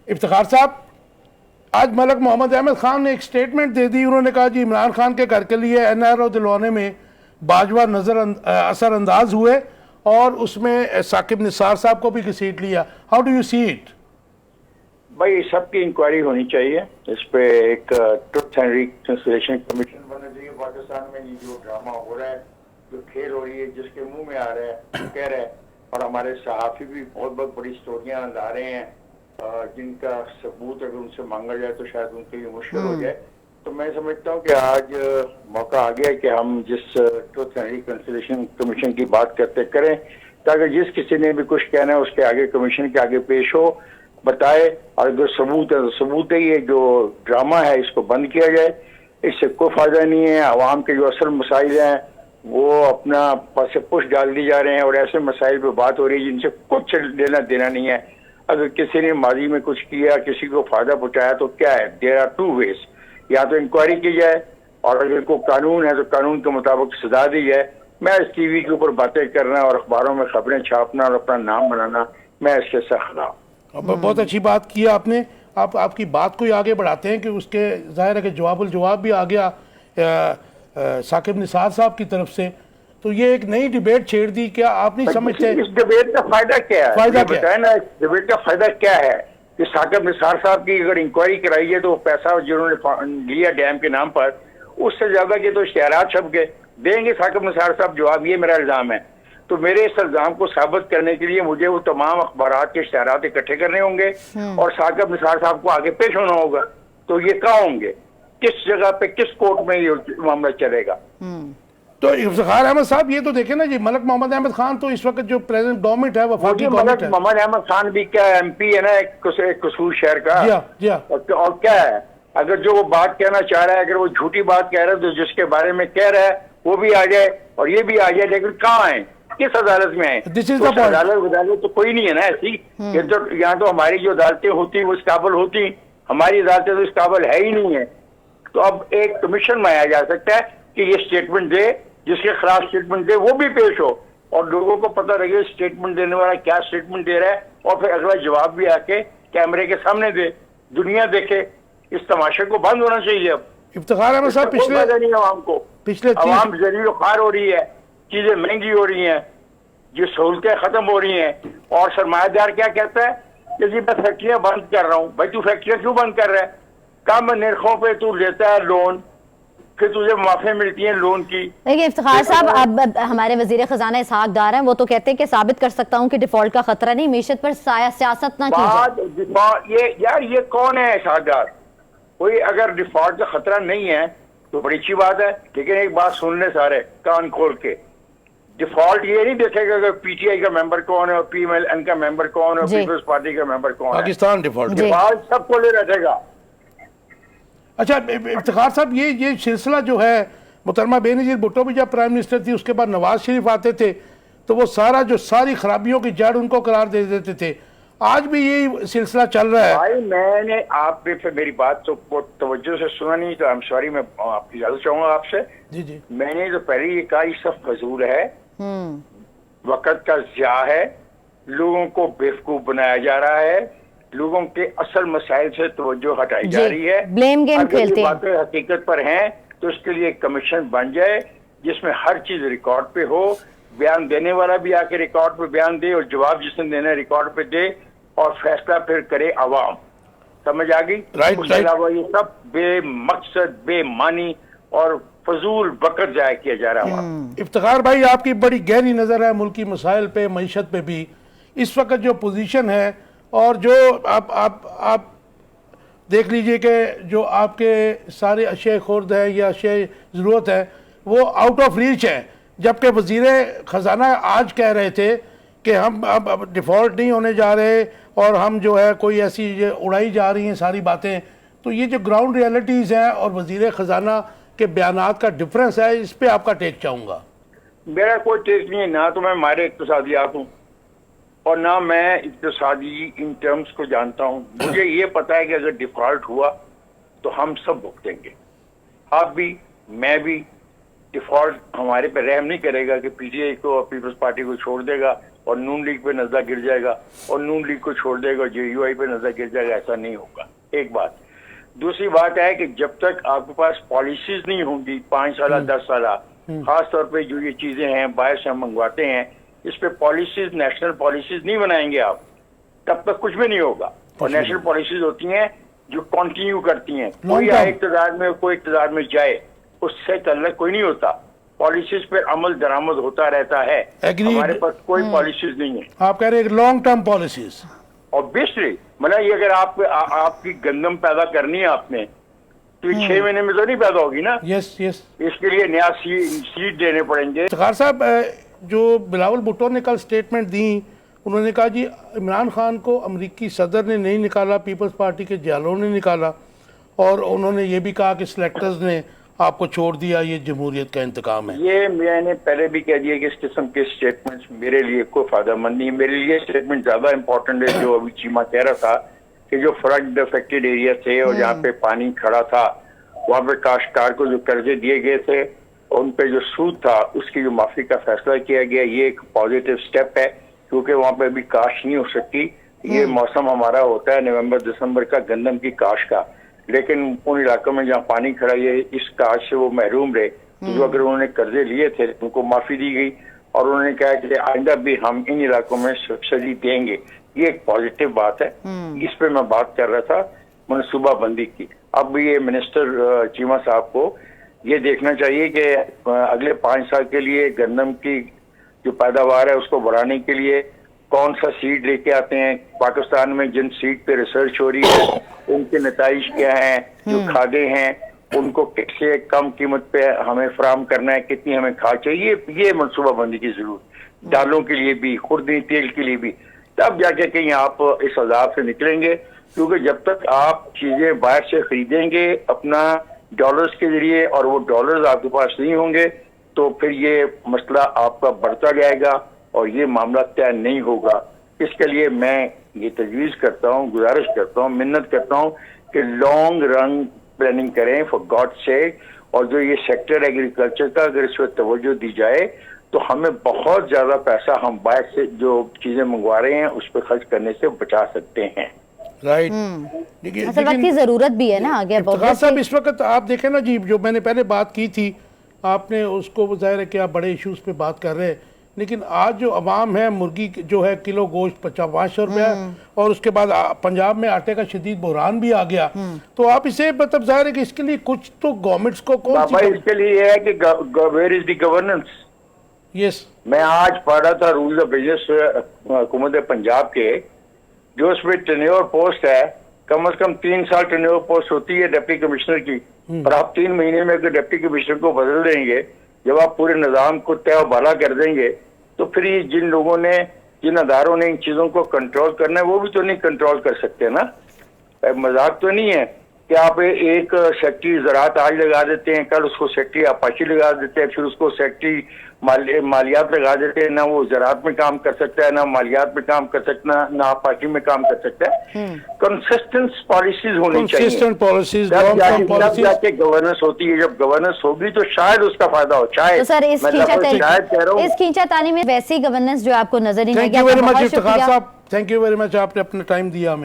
इफ्तिखार साहब, आज मलक मोहम्मद अहमद खान ने एक स्टेटमेंट दे दी। उन्होंने कहा जी इमरान खान के घर के लिए NRO दिलवाने में बाजवा असरअंदाज हुए और उसमें साकिब निसार साहब को भी घसीट लिया। How do you see it? भाई सबकी इंक्वायरी होनी चाहिए इस पे। एक ट्रुथ एंड रिकंसिलिएशन कमीशन बनना चाहिए पाकिस्तान में। ये जो ड्रामा हो रहा है, जो खेल हो रही है, जिसके मुंह में आ रहा है कह रहा है, और हमारे सहाफ़ी भी बहुत बहुत बड़ी स्टोरियां ला रहे हैं जिनका सबूत अगर उनसे मांगा जाए तो शायद उनके लिए मुश्किल हो जाए। तो मैं समझता हूँ कि आज मौका आ गया कि हम जिस ट्रुथ एंड रिकंसिलिएशन कमीशन की बात करते करें, ताकि जिस किसी ने भी कुछ कहना है उसके आगे कमीशन के आगे पेश हो, बताए, और अगर सबूत है तो सबूत है। ये जो ड्रामा है इसको बंद किया जाए, इससे कोई फायदा नहीं है। आवाम के जो असल मसाइल हैं वो अपना पास पुश डाल दी जा रहे हैं और ऐसे मसाइल पे बात हो रही है जिनसे कुछ लेना देना नहीं है। अगर किसी ने माजी में कुछ किया, किसी को फायदा पहुंचाया तो क्या है, देयर आर टू वेज। या तो इंक्वायरी की जाए और अगर कोई कानून है तो कानून के मुताबिक सजा दी जाए। मैं इस टीवी के ऊपर बातें करना और अखबारों में खबरें छापना और अपना नाम बनाना, मैं इसके सख्त खिलाफ। बहुत अच्छी बात की आपने। आपकी बात को ही आगे बढ़ाते हैं कि उसके जाहिर है कि जवाब भी आ गया साकिब निसार साहब की तरफ से। तो ये एक नई डिबेट छेड़ दी। क्या आप नहीं समझते इस डिबेट का फायदा क्या है? फायदा क्या बताए ना, इस डिबेट का फायदा क्या है कि साकिब निसार साहब की अगर इंक्वायरी कराई है तो पैसा जिन्होंने लिया डैम के नाम पर, उससे ज्यादा के तो इश्तिहारात छप गए। देंगे साकिब निसार साहब जवाब, ये मेरा इल्जाम है। तो मेरे इस इल्जाम को साबित करने के लिए मुझे वो तमाम अखबारात के इश्तिहारात इकट्ठे करने होंगे और साकिब निसार साहब को आगे पेश होना होगा। तो ये कहाँ होंगे, किस जगह पे, किस कोर्ट में ये मामला चलेगा? तो इफ्तिखार अहमद साहब, ये तो देखे ना जी, मलक मोहम्मद अहमद खान तो इस वक्त जो प्रेजेंट गवर्नमेंट है, वफाकी गवर्नमेंट है। मोहम्मद अहमद खान भी क्या MP है ना, एक कसूर शहर का। जी हाँ। और क्या है, अगर जो वो बात कहना चाह रहा है, अगर वो झूठी बात कह रहा है तो जिसके बारे में कह रहा है वो भी आ जाए और ये भी आ जाए। लेकिन कहाँ है, किस अदालत में है? तो अदालत तो कोई नहीं है ना ऐसी। ये तो यहाँ तो हमारी जो अदालतें होती वो इस काबिल होती, हमारी अदालतें तो इस काबिल है ही नहीं है। तो अब एक कमीशन बनाया जा सकता है कि ये स्टेटमेंट दे, जिसके खिलाफ स्टेटमेंट दे वो भी पेश हो और लोगों को पता लगे स्टेटमेंट देने वाला क्या स्टेटमेंट दे रहा है, और फिर अगला जवाब भी आके कैमरे के सामने दे, दुनिया देखे। इस तमाशे को बंद होना चाहिए। अब इफ्तिखार अहमद साहब, पिछले आवाम जलील खार हो रही है, चीजें महंगी हो रही हैं, जो सहूलतें खत्म हो रही हैं, और सरमायादार क्या कहता है कि जी मैं फैक्ट्रियां बंद कर रहा हूँ। भाई तू फैक्ट्रियां क्यों बंद कर रहा है? कम निर्खों पे तू लेता है लोन, फिर तुझे माफी मिलती है लोन की। देखिए इफ्तिखार साहब, अब हमारे वजीर खजाना इसहाक डार हैं, वो तो कहते हैं कि साबित कर सकता हूँ कि डिफॉल्ट का खतरा नहीं, मीशत पर सियासत ना की जाए। ये कौन है इसहाक डार? कोई अगर डिफॉल्ट का खतरा नहीं है तो बड़ी अच्छी बात है, लेकिन एक बात सुन ले सारे कान खोल के, डिफॉल्ट ये नहीं देखेगा कि PTI का मेंबर कौन है और PMLN का मेंबर कौन है और पीपल्स पार्टी का मेंबर कौन है। पाकिस्तान डिफॉल्ट सबको ले रखेगा। अच्छा इफ्तिखार साहब, ये सिलसिला जो है, मुहतरमा बेनज़ीर भुट्टो भी जब प्राइम मिनिस्टर थी उसके बाद नवाज शरीफ आते थे तो वो सारी खराबियों की जड़ उनको करार दे देते थे। आज भी यही सिलसिला चल रहा है। भाई मैंने आपने फिर मेरी बात तो तवज्जो से सुना नहीं, तो आई एम सॉरी, मैं आपकी इजाजत चाहूंगा आपसे। जी। मैंने तो पहले ये कहा ये सब फजूल है, वक्त का ज़िया है, लोगों को बेवकूफ बनाया जा रहा है, लोगों के असल मसाइल से तवज्जो हटाई जा रही है, ब्लेम गेम खेलते हैं। बातें हकीकत पर हैं तो इसके लिए कमीशन बन जाए जिसमें हर चीज रिकॉर्ड पे हो, बयान देने वाला भी आके रिकॉर्ड पे बयान दे और जवाब जिसने देना है रिकॉर्ड पे दे, और फैसला फिर करे अवाम। समझ आ गई? उसके अलावा ये सब बेमकसद, बेमानी और फजूल वक्त जाया किया जा रहा है। इफ्तिखार भाई, आपकी बड़ी गहरी नजर है मुल्की मसाइल पे, मईशत पे भी। इस वक्त जो पोजीशन है और जो आप देख लीजिए कि जो आपके सारे अशे खुर्द है या अशे ज़रूरत है वो आउट ऑफ रीच है, जबकि वज़ीर ख़जाना आज कह रहे थे कि हम अब डिफ़ॉल्ट नहीं होने जा रहे और हम जो है कोई ऐसी उड़ाई जा रही हैं सारी बातें। तो ये जो ग्राउंड रियलिटीज़ हैं और वज़ीर ख़जाना के बयानात का डिफरेंस है, इस पर आपका टेक चाहूँगा। मेरा कोई टेक नहीं है, ना तो मैं मारे इक़्तिसादियात हूँ और ना मैं इक़्तिसादी इन टर्म्स को जानता हूँ। मुझे ये पता है कि अगर डिफ़ॉल्ट हुआ तो हम सब भुगतेंगे, आप भी, मैं भी। डिफ़ॉल्ट हमारे पे रहम नहीं करेगा कि PTI को और पीपल्स पार्टी को छोड़ देगा और नून लीग पे नजर गिर जाएगा और नून लीग को छोड़ देगा और JUI पे नजर गिर जाएगा, ऐसा नहीं होगा। एक बात। दूसरी बात है कि जब तक आपके पास पॉलिसीज नहीं होंगी 5 साल 10 साल, खास तौर पे जो ये चीजें हैं बाहर से हम मंगवाते हैं, इस पे पॉलिसीज, नेशनल पॉलिसीज नहीं बनाएंगे आप, तब तक कुछ भी नहीं होगा। और नेशनल पॉलिसीज होती हैं जो कंटिन्यू करती हैं, कोई आए इक़्तिदार में, कोई इक़्तिदार में जाए, उससे तल्लुक कोई नहीं होता। पॉलिसीज पे अमल दरामद होता रहता है। हमारे पास कोई पॉलिसीज नहीं है। आप कह रहे हैं लॉन्ग टर्म पॉलिसीज। ऑब्वियसली, मतलब ये अगर आपकी गंदम पैदा करनी है आपने, तो 6 महीने में तो नहीं पैदा होगी ना। Yes yes. इसके लिए नया सीड देने पड़ेंगे। इफ्तिखार साहब, जो बिलावल भुट्टो ने कल स्टेटमेंट दी, उन्होंने कहा जी इमरान खान को अमरीकी सदर ने नहीं निकाला, पीपल्स पार्टी के जालों ने निकाला, और उन्होंने ये भी कहा कि सिलेक्टर्स ने आपको छोड़ दिया, ये जमहूरियत का इंतकाम है। ये मैंने पहले भी कह दिया कि इस किस्म के स्टेटमेंट्स मेरे लिए कोई फायदेमंद नहीं है। मेरे लिए स्टेटमेंट ज्यादा इंपॉर्टेंट है जो अभी चीमा कह रहा था कि जो फ्लड अफेक्टेड एरिया थे और जहाँ पे पानी खड़ा था, वहाँ पे काश्तकार को जो कर्जे दिए गए थे, उन पे जो सूद था, उसकी जो माफी का फैसला किया गया, ये एक पॉजिटिव स्टेप है, क्योंकि वहाँ पे अभी काश नहीं हो सकती। ये मौसम हमारा होता है नवंबर दिसंबर का गंदम की काश का, लेकिन उन इलाकों में जहाँ पानी खड़ा है इस काश से वो महरूम रहे। तो जो अगर उन्होंने कर्जे लिए थे उनको माफी दी गई और उन्होंने कहा कि आइंदा भी हम इन इलाकों में सब्सिडी देंगे। ये एक पॉजिटिव बात है। इस पे मैं बात कर रहा था मनसूबाबंदी की। अब ये मिनिस्टर चीमा साहब को ये देखना चाहिए कि अगले 5 साल के लिए गंदम की जो पैदावार है उसको बढ़ाने के लिए कौन सा सीड लेके आते हैं, पाकिस्तान में जिन सीड पे रिसर्च हो रही है उनके नताइज क्या हैं, जो खादें हैं उनको कैसे कम कीमत पे हमें फराम करना है, कितनी हमें खाद चाहिए, ये मनसूबाबंदी की जरूरत, दालों के लिए भी, खुर्दी तेल के लिए भी। तब जाके कहीं आप इस अजाब से निकलेंगे, क्योंकि जब तक आप चीजें बाहर से खरीदेंगे अपना डॉलर्स के जरिए और वो डॉलर्स आपके पास नहीं होंगे, तो फिर ये मसला आपका बढ़ता जाएगा और ये मामला तय नहीं होगा। इसके लिए मैं ये तजवीज़ करता हूँ, गुजारिश करता हूँ, मिन्नत करता हूँ कि लॉन्ग रन प्लानिंग करें फॉर गॉड सेक। और जो ये सेक्टर एग्रीकल्चर का अगर इस पर तवज्जो दी जाए तो हमें बहुत ज़्यादा पैसा हम बाहर से जो चीज़ें मंगवा रहे हैं उस पर खर्च करने से बचा सकते हैं। राइट। असल वक्त की ज़रूरत भी है ना आगे। इफ्तिखार साहब, इस वक्त आप देखें ना जी, जो मैंने पहले बात की थी, आपने उसको ज़ाहिर है कि आप बड़े इश्यूज़ पे बात कर रहे हैं, लेकिन आज जो अवाम है, मुर्गी जो है किलो गोश्त 500 रुपया, और उसके बाद पंजाब में आटे का शदीद बहरान भी आ गया। तो आप इसे मतलब ज़ाहिर है कि इसके लिए कुछ तो गवर्नमेंट्स को कौन सी इसके लिए है कि where is the governance. Yes, मैं आज पढ़ रहा था रूल्स ऑफ बिजनेस हुकूमत पंजाब के, जो उसमें टेन्योर पोस्ट है कम से कम 3 साल टेन्योर पोस्ट होती है डिप्टी कमिश्नर की, और आप 3 महीने में अगर डिप्टी कमिश्नर को बदल देंगे, जब आप पूरे निज़ाम को तय बाला कर देंगे, तो फिर ये जिन लोगों ने, जिन अदारों ने इन चीज़ों को कंट्रोल करना है वो भी तो नहीं कंट्रोल कर सकते ना। मजाक तो नहीं है कि आप एक सेक्रेटरी ज़राअत आज लगा देते हैं, कल उसको सेक्रेटरी आपाची लगा देते हैं, फिर उसको सेक्रेटरी मालियात लगा देते हैं। ना वो ज़राअत में काम कर सकता है, ना मालियात में काम कर सकता है, ना आपाची में काम कर सकता है। कंसिस्टेंट पॉलिसीज होनी चाहिए, कंसिस्टेंट पॉलिसीज, जाके गवर्नेंस होती है। जब गवर्नेंस होगी तो शायद उसका फायदा हो। शायद तो सर इस खींचातानी में वैसी गवर्नेंस जो आपको नजर नहीं आएगी। Thank you very much Iftikhar साहब, थैंक यू वेरी मच, आपने अपना टाइम दिया हमें।